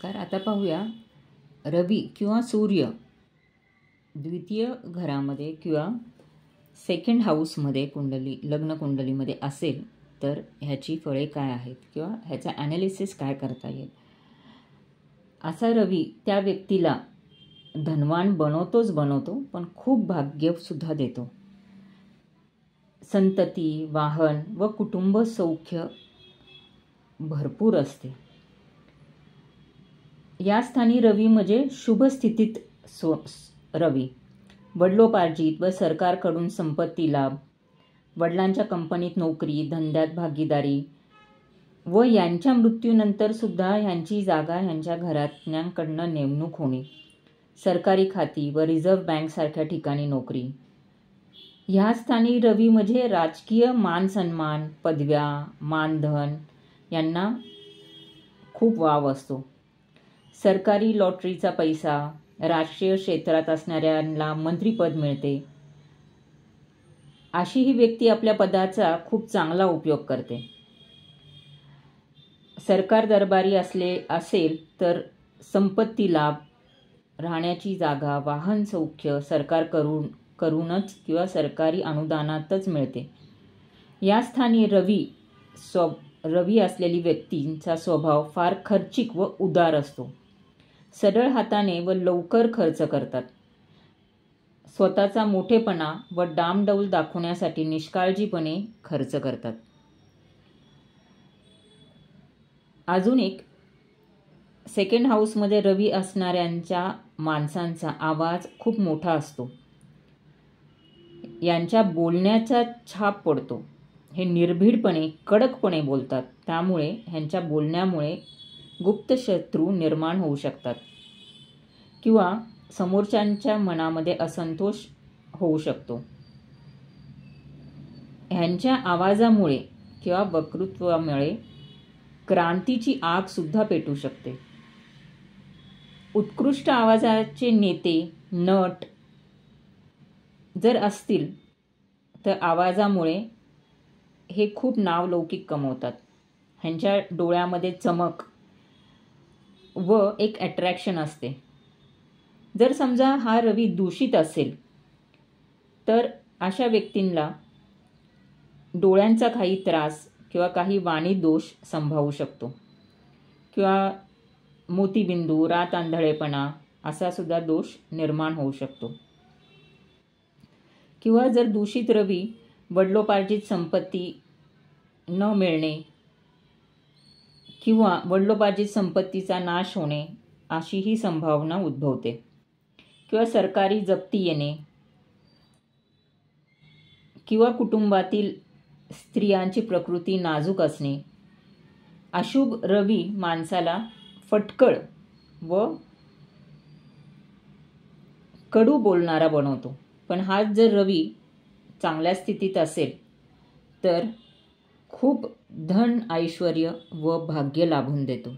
आता पाहूया रवी किंवा सूर्य द्वितीय घरामध्ये किंवा सेकंड हाऊसमध्ये लग्न कुंडलीमध्ये असेल तर ह्याची फळे काय आहेत किंवा ह्याचा ॲनालिसिस काय करता येईल. असा रवी त्या व्यक्तीला धनवान बनवतो पण खूप भाग्यसुद्धा देतो. संतती, वाहन व कुटुंब सौख्य भरपूर असते. या स्थानी रवी म्हणजे शुभ स्थितीत रवी, वडिलोपार्जित व सरकारकडून संपत्ती लाभ, वडिलांच्या कंपनीत नोकरी, धंद्यात भागीदारी व यांच्या मृत्यूनंतर सुद्धा ह्यांची जागा ह्यांच्या घरातल्यांकडनं नेमणूक होणे, सरकारी खाती व रिझर्व्ह बँकसारख्या ठिकाणी नोकरी. ह्या स्थानी रवी म्हणजे राजकीय मान सन्मान, पदव्या, मानधन यांना खूप वाव असतो. सरकारी लॉटरीचा पैसा, राष्ट्रीय क्षेत्रात असणाऱ्यांना मंत्रीपद मिळते. अशी ही व्यक्ती आपल्या पदाचा खूप चांगला उपयोग करते. सरकार दरबारी असेल तर संपत्ती लाभ, राहण्याची जागा, वाहन सौख्य सरकार करूनच किंवा सरकारी अनुदानातच मिळते. या स्थानी रवी असलेली व्यक्तींचा स्वभाव फार खर्चिक व उदार असतो. सरळ हाताने व लवकर खर्च करतात. स्वतःचा मोठेपणा व डामडौल दाखवण्यासाठी निष्काळजीपणे खर्च करतात. अजून एक, सेकंड हाऊसमध्ये रवी असणाऱ्यांच्या माणसांचा आवाज खूप मोठा असतो. यांच्या बोलण्याचा छाप पडतो. हे निर्भीडपणे, कडकपणे बोलतात. त्यामुळे ह्यांच्या बोलण्यामुळे गुप्त शत्रू निर्माण होऊ शकतात किंवा समोरच्यांच्या मनामध्ये असंतोष होऊ शकतो. ह्यांच्या आवाजामुळे किंवा वक्तृत्वामुळे क्रांतीची आग सुद्धा पेटू शकते. उत्कृष्ट आवाजाचे नेते, नट जर असतील तर आवाजामुळे हे खूप नावलौकिक कमवतात. ह्यांच्या डोळ्यामध्ये चमक व एक अट्रॅक्शन असते. जर समजा हा रवी दूषित असेल तर अशा व्यक्तींना डोळ्यांचा काही त्रास किंवा काही वाणी दोष संभावू शकतो किंवा मोतीबिंदू, रात आंधळेपणा असा सुद्धा दोष निर्माण होऊ शकतो. किंवा जर दूषित रवी वडिलोपार्जित संपत्ती न मिळणे किंवा वडिलोपार्जित संपत्तीचा नाश होणे अशी ही संभावना उद्भवते. किंवा सरकारी जप्ती येणे किंवा कुटुंबातील स्त्रियांची प्रकृती नाजूक असणे. अशुभ रवी माणसाला फटकळ व कडू बोलणारा बनवतो. पण हाच जर रवी चांगल्या स्थितीत असेल तर खूप धन, ऐश्वर्य व भाग्य लाभून देतो.